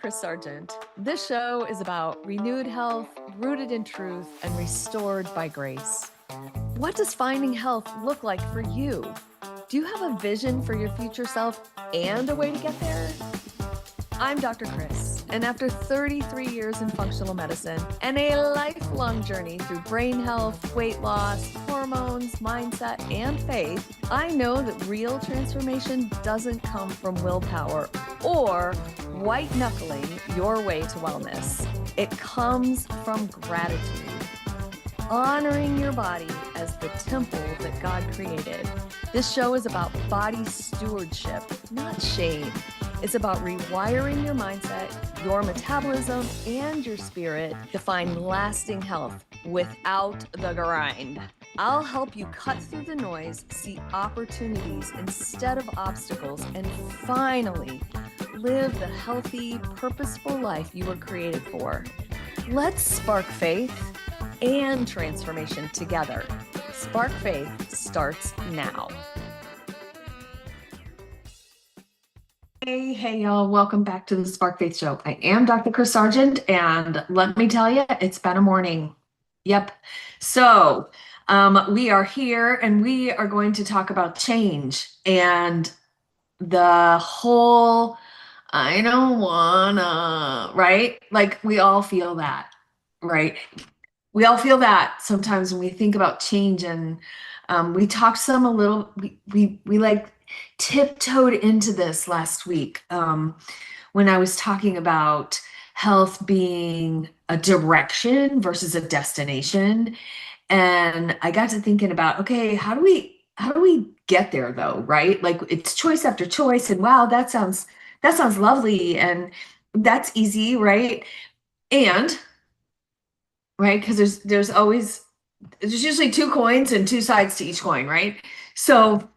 Chris Sargent. This show is about renewed health, rooted in truth, and restored by grace. What does finding health look like for you? Do you have a vision for your future self and a way to get there? I'm Dr. Chris, and after 33 years in functional medicine and a lifelong journey through brain health, weight loss, hormones, mindset, and faith, I know that real transformation doesn't come from willpower or white knuckling your way to wellness. It comes from gratitude, honoring your body as the temple that God created. This show is about body stewardship, not shame. It's about rewiring your mindset, your metabolism, and your spirit to find lasting health without the grind. I'll help you cut through the noise, see opportunities instead of obstacles, and finally live the healthy, purposeful life you were created for. Let's spark faith and transformation together. Spark Faith starts now. Hey, y'all. Welcome back to the Spark Faith Show. I am Dr. Chris Sargent, and let me tell you, it's been a morning. Yep. So we are here, and we are going to talk about change and the whole, I don't wanna, right? Like we all feel that, right? We all feel that sometimes when we think about change, and we talked some a little, we like tiptoed into this last week when I was talking about health being a direction versus a destination. And I got to thinking about, okay, how do we get there though, right? Like it's choice after choice, and wow, that sounds lovely, and that's easy, right? And right, because there's usually two coins and two sides to each coin, right? So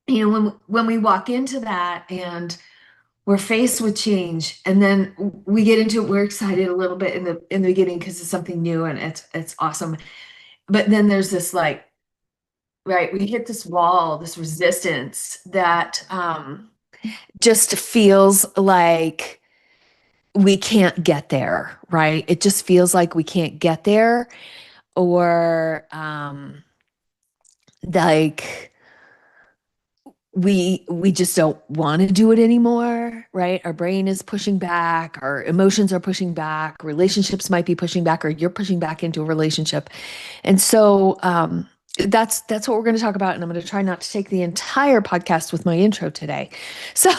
when we walk into that and we're faced with change, and then we get into it, we're excited a little bit in the beginning because it's something new and it's awesome. But then there's this like, right, we hit this wall, this resistance that just feels like we can't get there, right? It just feels like we can't get there, or like we just don't want to do it anymore, right? Our brain is pushing back, our emotions are pushing back, relationships might be pushing back, or you're pushing back into a relationship. And so that's what we're going to talk about, and I'm going to try not to take the entire podcast with my intro today. So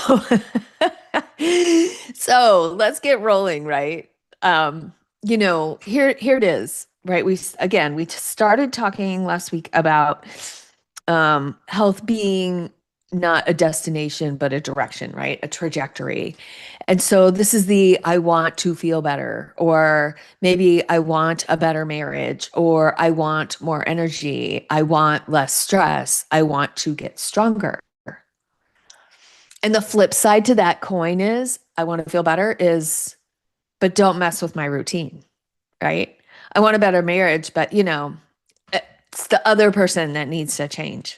so let's get rolling, right? Here it is, right? We started talking last week about health being not a destination, but a direction, right? A trajectory. And so this is I want to feel better, or maybe I want a better marriage, or I want more energy. I want less stress. I want to get stronger. And the flip side to that coin is I want to feel better but don't mess with my routine, right? I want a better marriage, but it's the other person that needs to change.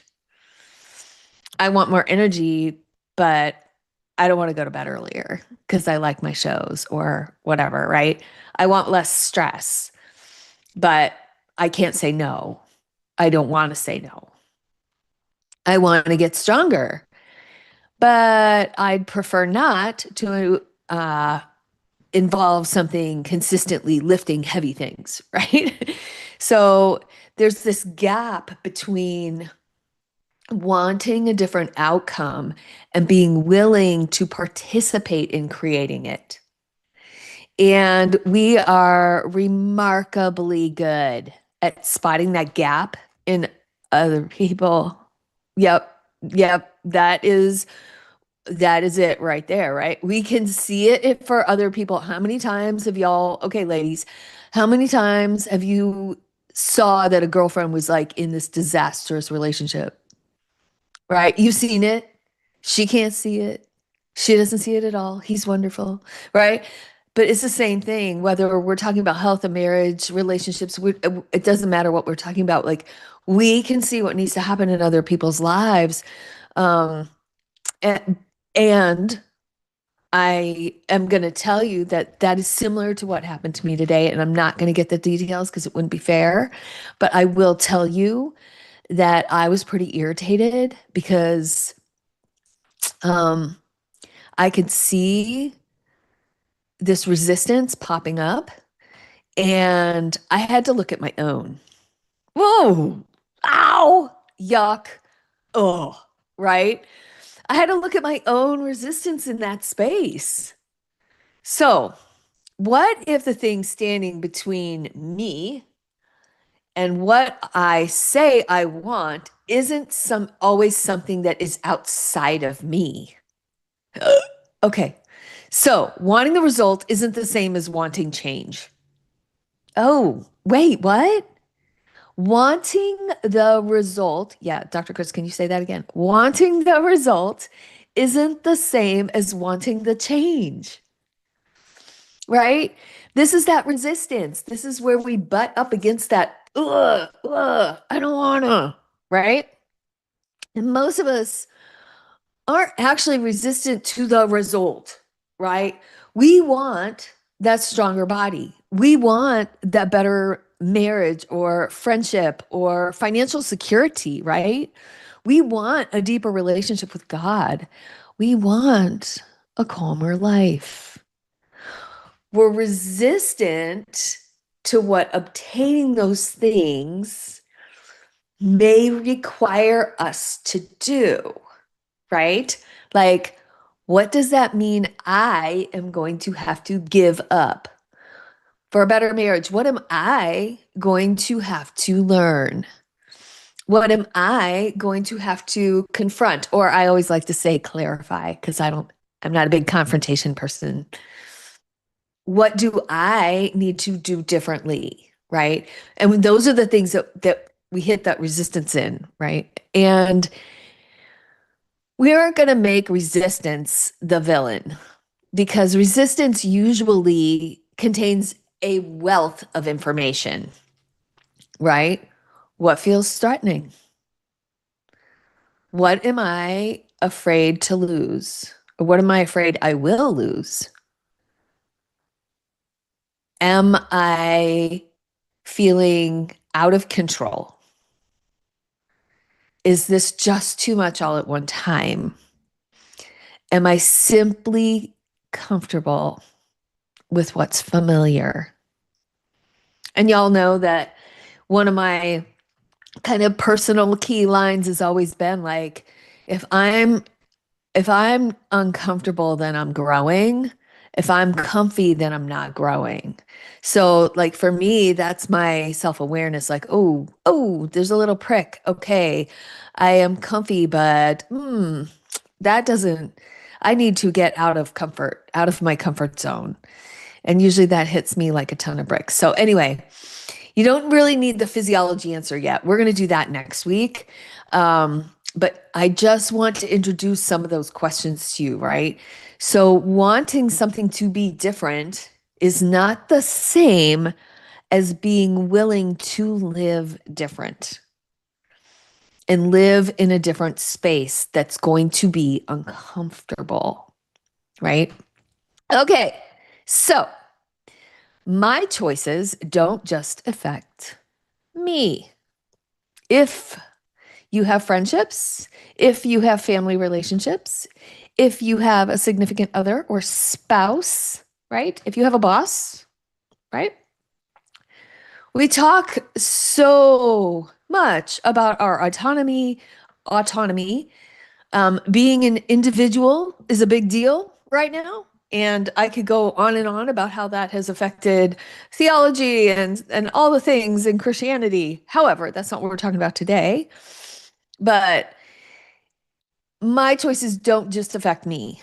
I want more energy, but I don't want to go to bed earlier because I like my shows or whatever, right? I want less stress, but I can't say no. I don't want to say no. I want to get stronger, but I'd prefer not to involve something consistently lifting heavy things, right? So there's this gap between wanting a different outcome and being willing to participate in creating it. And we are remarkably good at spotting that gap in other people. Yep. That is it right there, right? We can see it for other people. How many times have y'all, okay, ladies, how many times have you saw that a girlfriend was like in this disastrous relationship? Right? You've seen it. She can't see it. She doesn't see it at all. He's wonderful, right? But it's the same thing, whether we're talking about health and marriage, relationships, it doesn't matter what we're talking about. Like we can see what needs to happen in other people's lives. And I am going to tell you that that is similar to what happened to me today, and I'm not going to get the details because it wouldn't be fair. But I will tell you that I was pretty irritated because um, I could see this resistance popping up, and I had to look at my own. Whoa, ow, yuck, oh, right? I had to look at my own resistance in that space. So, what if the thing standing between me and what I say I want isn't always something that is outside of me? Okay. So, wanting the result isn't the same as wanting change. Oh, wait, what? Wanting the result, yeah, Dr. Chris, can you say that again? Wanting the result isn't the same as wanting the change, right? This is that resistance. This is where we butt up against that, I don't wanna, right? And most of us aren't actually resistant to the result, right? We want that stronger body. We want that better marriage or friendship or financial security, right? We want a deeper relationship with God. We want a calmer life. We're resistant to what obtaining those things may require us to do, right? Like, what does that mean I am going to have to give up for a better marriage? What am I going to have to learn? What am I going to have to confront? Or I always like to say clarify because I'm not a big confrontation person. What do I need to do differently? Right. And those are the things that we hit that resistance in, right? And we aren't going to make resistance the villain because resistance usually contains a wealth of information, right? What feels threatening? What am I afraid to lose? Or what am I afraid I will lose? Am I feeling out of control? Is this just too much all at one time? Am I simply comfortable with what's familiar? And y'all know that one of my kind of personal key lines has always been like, if I'm uncomfortable, then I'm growing. If I'm comfy, then I'm not growing. So like for me, that's my self-awareness, like, oh, there's a little prick. Okay. I am comfy, but that doesn't, I need to get out of my comfort zone. And usually that hits me like a ton of bricks. So anyway, you don't really need the physiology answer yet. We're going to do that next week. But I just want to introduce some of those questions to you, right? So, wanting something to be different is not the same as being willing to live different and live in a different space that's going to be uncomfortable, right? Okay, so my choices don't just affect me. If you have friendships, if you have family relationships, if you have a significant other or spouse, right? If you have a boss, right? We talk so much about our autonomy. Being an individual is a big deal right now. And I could go on and on about how that has affected theology and all the things in Christianity. However, that's not what we're talking about today. But my choices don't just affect me,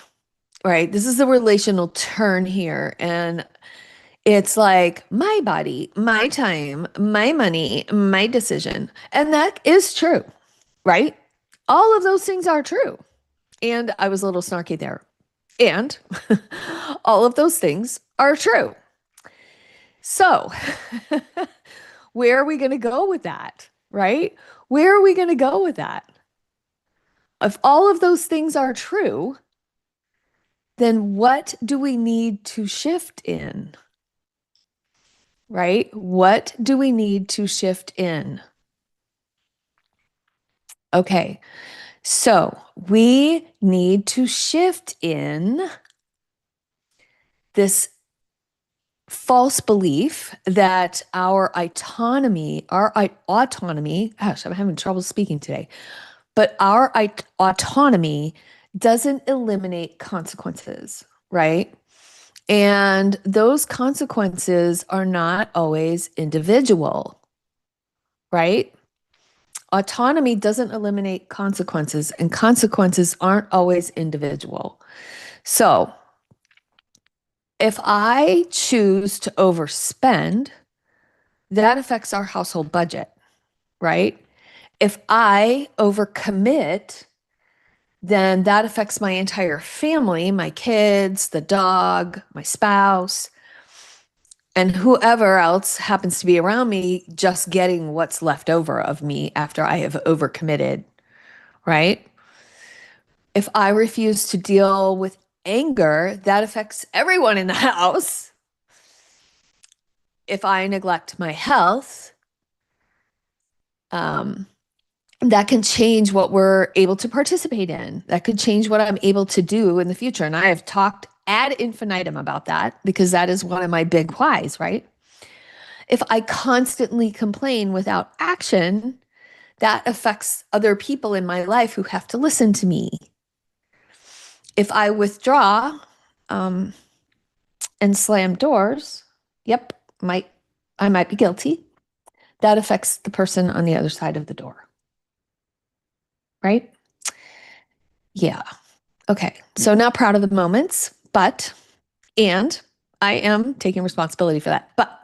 right? This is a relational turn here. And it's like my body, my time, my money, my decision. And that is true, right? All of those things are true. And I was a little snarky there. And all of those things are true. So, where are we going to go with that, right? Where are we going to go with that? If all of those things are true, then what do we need to shift in? Right? What do we need to shift in? Okay, so we need to shift in this false belief that our autonomy, gosh, I'm having trouble speaking today, but our autonomy doesn't eliminate consequences, right? And those consequences are not always individual, right? Autonomy doesn't eliminate consequences, and consequences aren't always individual. So, if I choose to overspend, that affects our household budget, right? If I overcommit, then that affects my entire family, my kids, the dog, my spouse, and whoever else happens to be around me, just getting what's left over of me after I have overcommitted, right? If I refuse to deal with anger, that affects everyone in the house. If I neglect my health, that can change what we're able to participate in. That could change what I'm able to do in the future. And I have talked ad infinitum about that because that is one of my big whys, right? If I constantly complain without action, that affects other people in my life who have to listen to me. If I withdraw and slam doors, yep, I might be guilty. That affects the person on the other side of the door. Right? Yeah. Okay. So not proud of the moments, and I am taking responsibility for that. But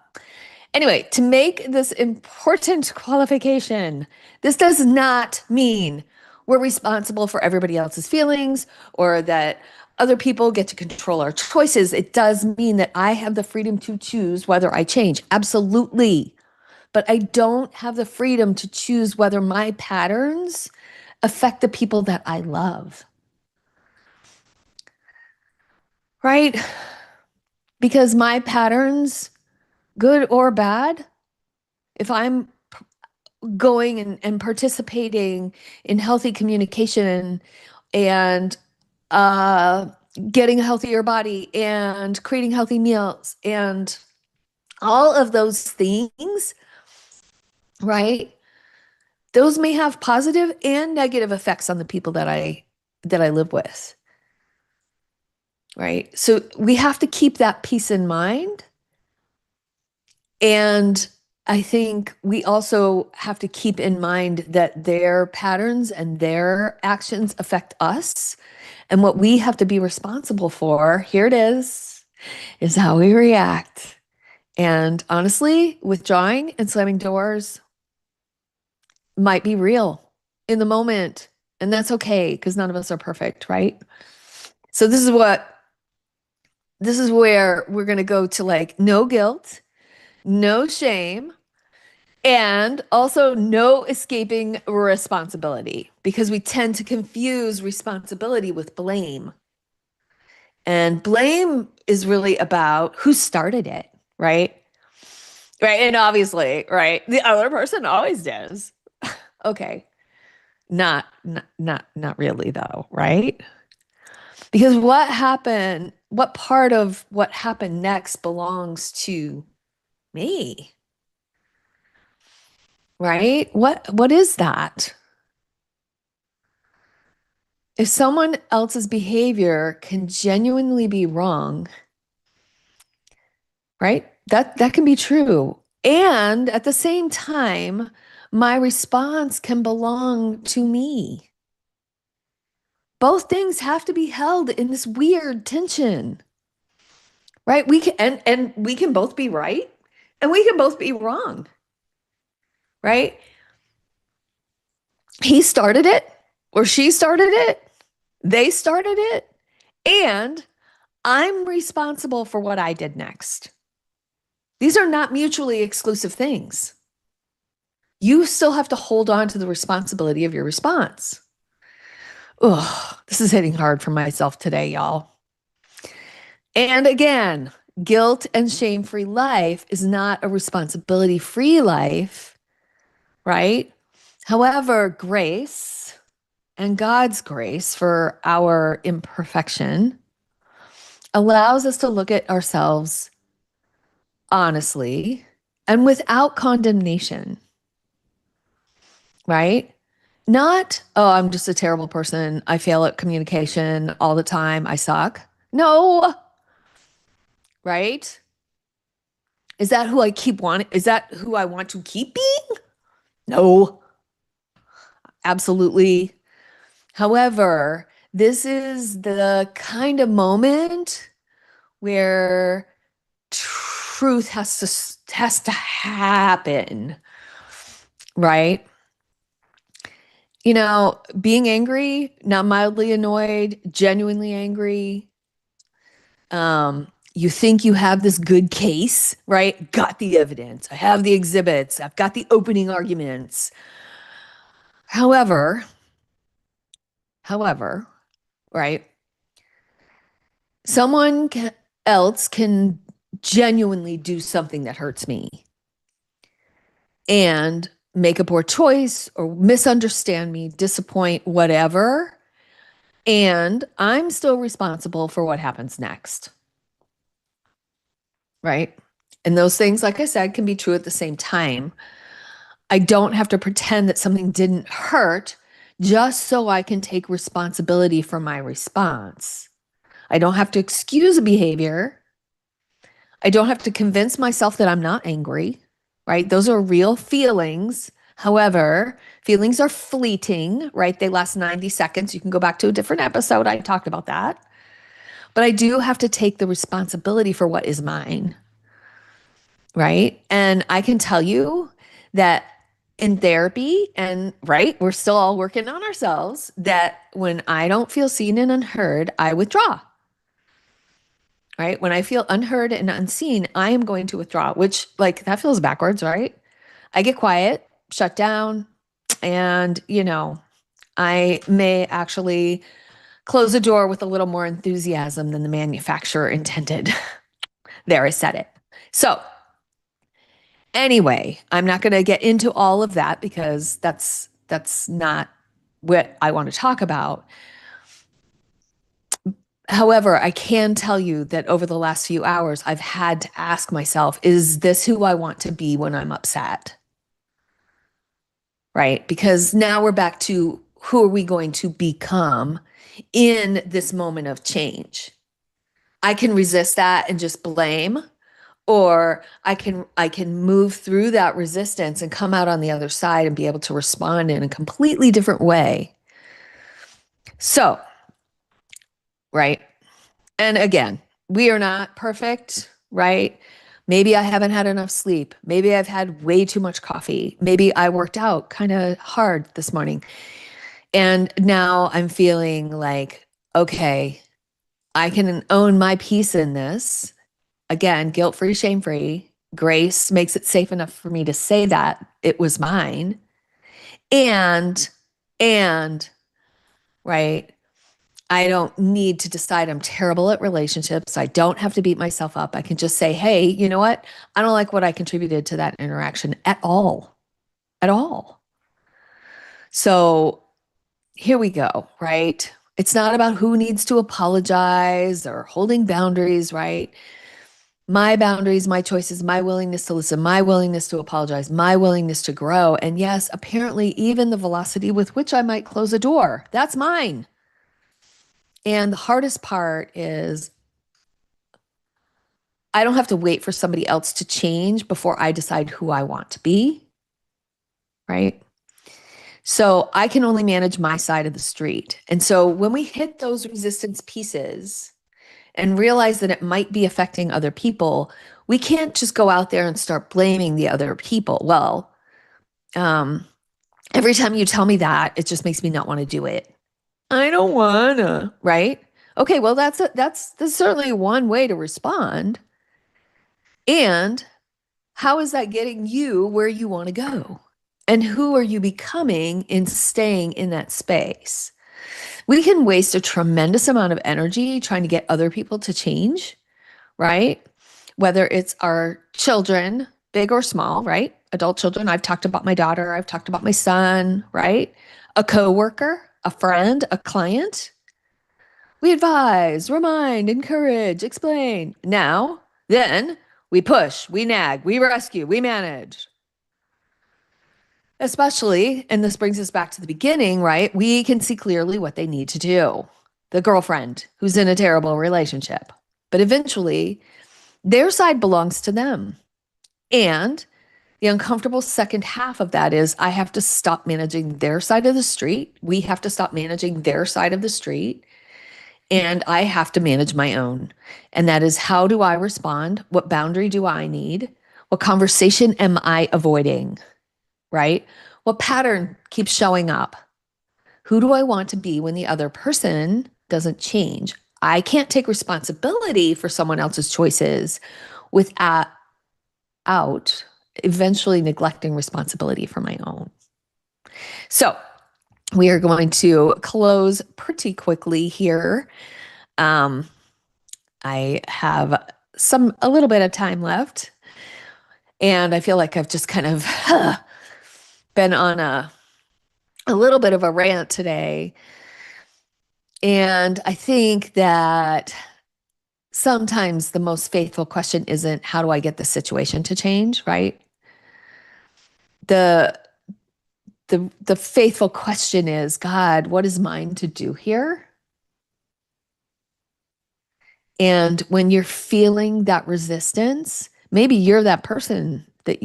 anyway, to make this important qualification, this does not mean we're responsible for everybody else's feelings or that other people get to control our choices. It does mean that I have the freedom to choose whether I change. Absolutely. But I don't have the freedom to choose whether my patterns affect the people that I love. Right? Because my patterns, good or bad, if I'm going and participating in healthy communication and getting a healthier body and creating healthy meals and all of those things, right? Those may have positive and negative effects on the people that I live with. Right? So we have to keep that piece in mind. And I think we also have to keep in mind that their patterns and their actions affect us. And what we have to be responsible for, here it is how we react. And honestly, withdrawing and slamming doors might be real in the moment. And that's okay because none of us are perfect, right? So this is where we're going to go to like no guilt, no shame, and also no escaping responsibility because we tend to confuse responsibility with blame. And blame is really about who started it, right? Right. And obviously, right, the other person always does. Okay. Not really though, right? Because what part of what happened next belongs to me? Right? What is that? If someone else's behavior can genuinely be wrong, right? That can be true. And at the same time, my response can belong to me. Both things have to be held in this weird tension. Right? We can and we can both be right and we can both be wrong. Right? He started it or she started it. They started it. And I'm responsible for what I did next. These are not mutually exclusive things. You still have to hold on to the responsibility of your response. Ugh, this is hitting hard for myself today, y'all. And again, guilt and shame-free life is not a responsibility-free life, right? However, grace and God's grace for our imperfection allows us to look at ourselves honestly and without condemnation, right? Not, oh, I'm just a terrible person. I fail at communication all the time. I suck. No, right? Is that who I keep wanting? Is that who I want to keep being? No, absolutely. However, this is the kind of moment where truth has to happen, right? You know, being angry, not mildly annoyed, genuinely angry. You think you have this good case, right? Got the evidence. I have the exhibits. I've got the opening arguments. However, right? Else can genuinely do something that hurts me and make a poor choice or misunderstand me, disappoint, whatever. And I'm still responsible for what happens next. Right? And those things, like I said, can be true at the same time. I don't have to pretend that something didn't hurt just so I can take responsibility for my response. I don't have to excuse a behavior. I don't have to convince myself that I'm not angry, right? Those are real feelings. However, feelings are fleeting, right? They last 90 seconds. You can go back to a different episode. I talked about that. But I do have to take the responsibility for what is mine, right? And I can tell you that in therapy, and right, we're still all working on ourselves, that when I don't feel seen and unheard, I withdraw. Right? When I feel unheard and unseen, I am going to withdraw, which like that feels backwards, right? I get quiet, shut down, and I may actually close the door with a little more enthusiasm than the manufacturer intended. There, I said it. So anyway, I'm not going to get into all of that because that's not what I want to talk about. However, I can tell you that over the last few hours, I've had to ask myself, is this who I want to be when I'm upset? Right? Because now we're back to who are we going to become in this moment of change? I can resist that and just blame, or I can move through that resistance and come out on the other side and be able to respond in a completely different way. So, right? And again, we are not perfect, right? Maybe I haven't had enough sleep. Maybe I've had way too much coffee. Maybe I worked out kind of hard this morning. And now I'm feeling like, okay, I can own my piece in this. Again, guilt-free, shame-free. Grace makes it safe enough for me to say that it was mine. And, right, I don't need to decide I'm terrible at relationships. I don't have to beat myself up. I can just say, hey, you know what? I don't like what I contributed to that interaction at all. At all. So here we go, right? It's not about who needs to apologize or holding boundaries, right? My boundaries, my choices, my willingness to listen, my willingness to apologize, my willingness to grow. And yes, apparently even the velocity with which I might close a door, that's mine. And the hardest part is I don't have to wait for somebody else to change before I decide who I want to be, right? So I can only manage my side of the street. And so when we hit those resistance pieces and realize that it might be affecting other people, we can't just go out there and start blaming the other people. Well, every time you tell me that, it just makes me not want to do it. I don't wanna, right? Okay, well, that's certainly one way to respond. And how is that getting you where you want to go? And who are you becoming in staying in that space? We can waste a tremendous amount of energy trying to get other people to change right? Whether it's our children, big or small, right? Adult children. I've talked about my daughter. I've talked about my son, right? A coworker, a friend, a client. We advise, remind, encourage, explain. Now, then, we push, we nag, we rescue, we manage. Especially, and this brings us back to the beginning, right? We can see clearly what they need to do. The girlfriend who's in a terrible relationship. But eventually, their side belongs to them. And the uncomfortable second half of that is I have to stop managing their side of the street. We have to stop managing their side of the street. And I have to manage my own. And that is, how do I respond? What boundary do I need? What conversation am I avoiding? Right? What pattern keeps showing up? Who do I want to be when the other person doesn't change? I can't take responsibility for someone else's choices without eventually neglecting responsibility for my own. So we are going to close pretty quickly here. I have a little bit of time left, and I feel like I've just kind of been on a little bit of a rant today. And I think that sometimes the most faithful question isn't, how do I get the situation to change, right? The faithful question is, God, what is mine to do here? And when you're feeling that resistance, maybe you're that person that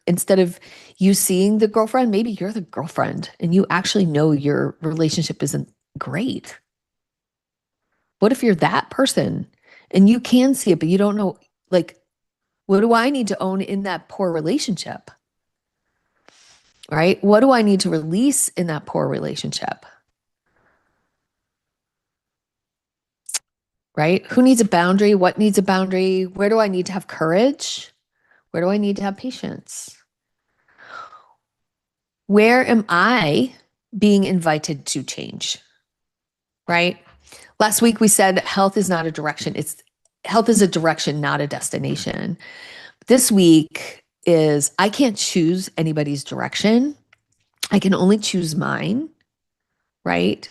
instead of you seeing the girlfriend, maybe you're the girlfriend and you actually know your relationship isn't great. What if you're that person and you can see it, but you don't know, like, what do I need to own in that poor relationship? Right? What do I need to release in that poor relationship? Right? Who needs a boundary? What needs a boundary? Where do I need to have courage? Where do I need to have patience? Where am I being invited to change? Right? Last week we said health is not a direction. Health is a direction, not a destination. This week is, I can't choose anybody's direction. I can only choose mine, right?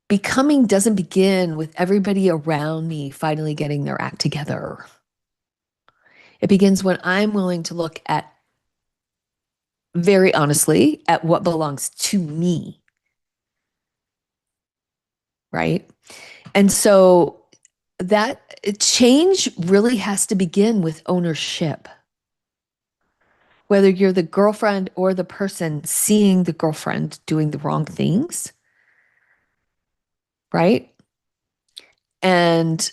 Becoming doesn't begin with everybody around me finally getting their act together. It begins when I'm willing to look at, very honestly, at what belongs to me. Right? And so that change really has to begin with ownership. Whether you're the girlfriend or the person seeing the girlfriend doing the wrong things, right? And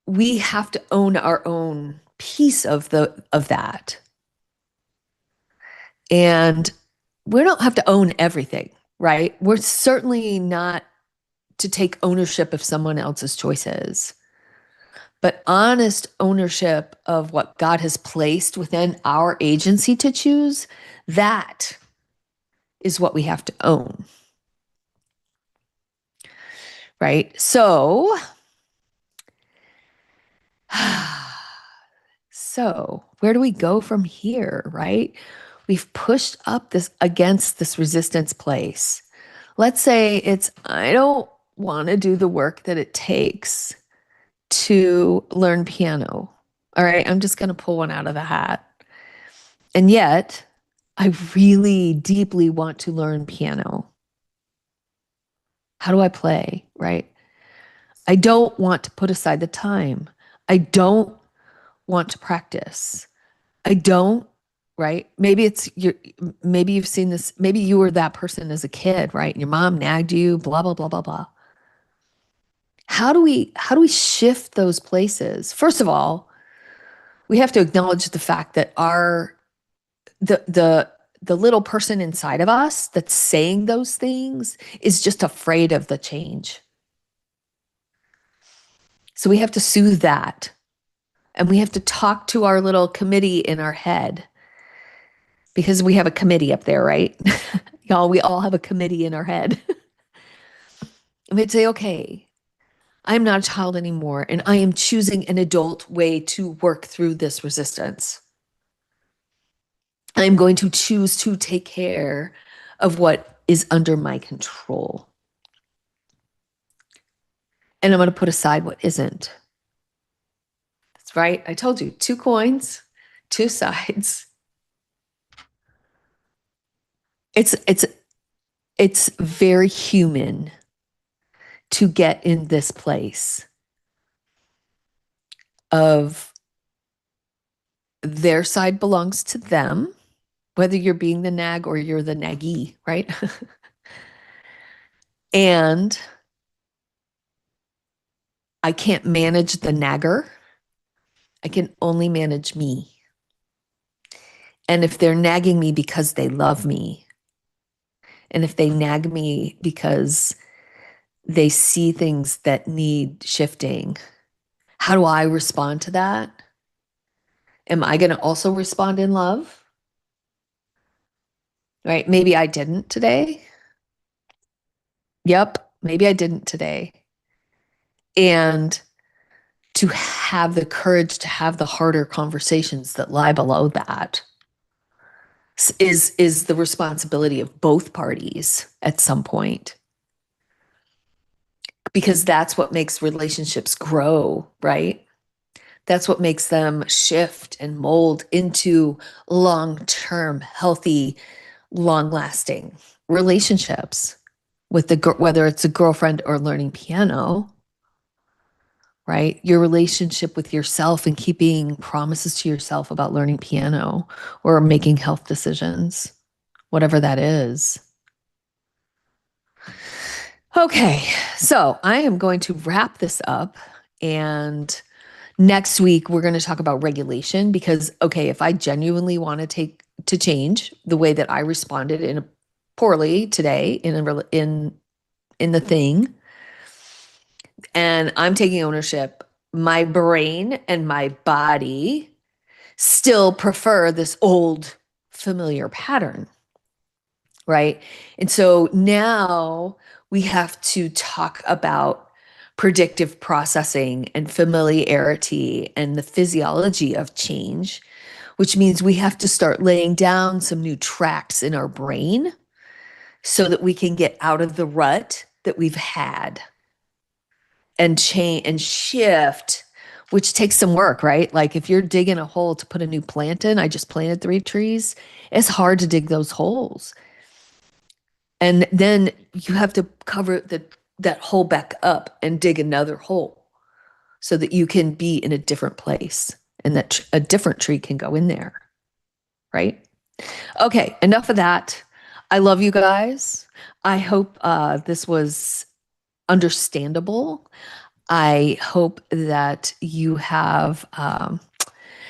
we have to own our own piece of that. And we don't have to own everything, right? We're certainly not to take ownership of someone else's choices, but honest ownership of what God has placed within our agency to choose, that is what we have to own. Right? So where do we go from here, right? We've pushed up against this resistance place. Let's say it's, I don't want to do the work that it takes to learn piano. All right, I'm just going to pull one out of the hat. And yet, I really deeply want to learn piano. How do I play, right? I don't want to put aside the time. I don't want to practice. I don't, right? Maybe you've seen this, maybe you were that person as a kid, right? And your mom nagged you, blah, blah, blah, blah, blah. How do we shift those places? First of all, we have to acknowledge the fact that the little person inside of us that's saying those things is just afraid of the change. So we have to soothe that. And we have to talk to our little committee in our head, because we have a committee up there, right? Y'all, we all have a committee in our head. And we'd say, okay, I'm not a child anymore, and I am choosing an adult way to work through this resistance. I'm going to choose to take care of what is under my control. And I'm going to put aside what isn't. That's right. I told you, 2 coins, 2 sides. It's very human to get in this place of their side belongs to them, whether you're being the nag or you're the naggy, right? And I can't manage the nagger. I can only manage me. And if they're nagging me because they love me, and if they nag me because they see things that need shifting, how do I respond to that? Am I going to also respond in love? Right? Maybe I didn't today. Yep, maybe I didn't today. And to have the courage to have the harder conversations that lie below that is the responsibility of both parties at some point. Because that's what makes relationships grow, right? That's what makes them shift and mold into long-term, healthy, long-lasting relationships with whether it's a girlfriend or learning piano, right? Your relationship with yourself and keeping promises to yourself about learning piano or making health decisions, whatever that is. Okay, so I am going to wrap this up, and next week we're going to talk about regulation because, okay, if I genuinely want to change the way that I responded poorly today in the thing, and I'm taking ownership, my brain and my body still prefer this old familiar pattern, right? And so now we have to talk about predictive processing and familiarity and the physiology of change, which means we have to start laying down some new tracks in our brain so that we can get out of the rut that we've had and change and shift, which takes some work, right? Like if you're digging a hole to put a new plant in, I just planted 3 trees. It's hard to dig those holes. And then you have to cover that hole back up and dig another hole so that you can be in a different place and that a different tree can go in there, right? Okay, enough of that. I love you guys. I hope this was understandable. I hope that you have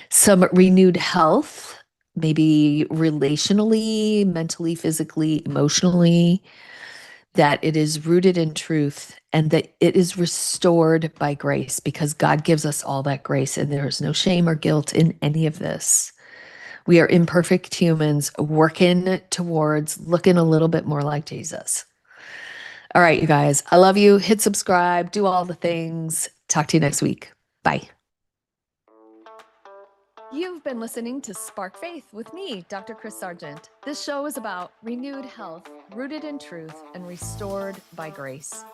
some renewed health, maybe relationally, mentally, physically, emotionally, that it is rooted in truth and that it is restored by grace because God gives us all that grace and there is no shame or guilt in any of this. We are imperfect humans working towards looking a little bit more like Jesus. All right, you guys, I love you. Hit subscribe, do all the things. Talk to you next week. Bye. You've been listening to Spark Faith with me, Dr. Chris Sargent. This show is about renewed health, rooted in truth, and restored by grace.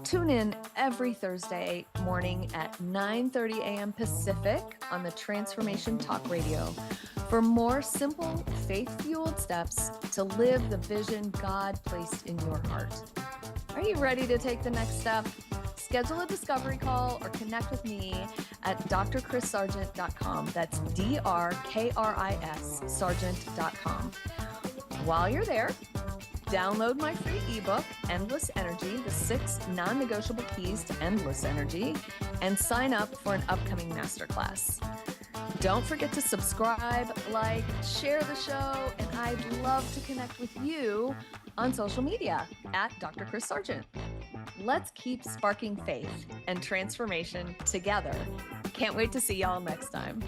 Tune in every Thursday morning at 9:30 a.m. Pacific on the Transformation Talk Radio for more simple, faith-fueled steps to live the vision God placed in your heart. Are you ready to take the next step? Schedule a discovery call or connect with me at drchrissargent.com. That's DRKRIS Sargent.com. While you're there, download my free ebook, Endless Energy, the 6 non-negotiable keys to endless energy, and sign up for an upcoming masterclass. Don't forget to subscribe, like, share the show, and I'd love to connect with you on social media at Dr. Chris Sargent. Let's keep sparking faith and transformation together. Can't wait to see y'all next time.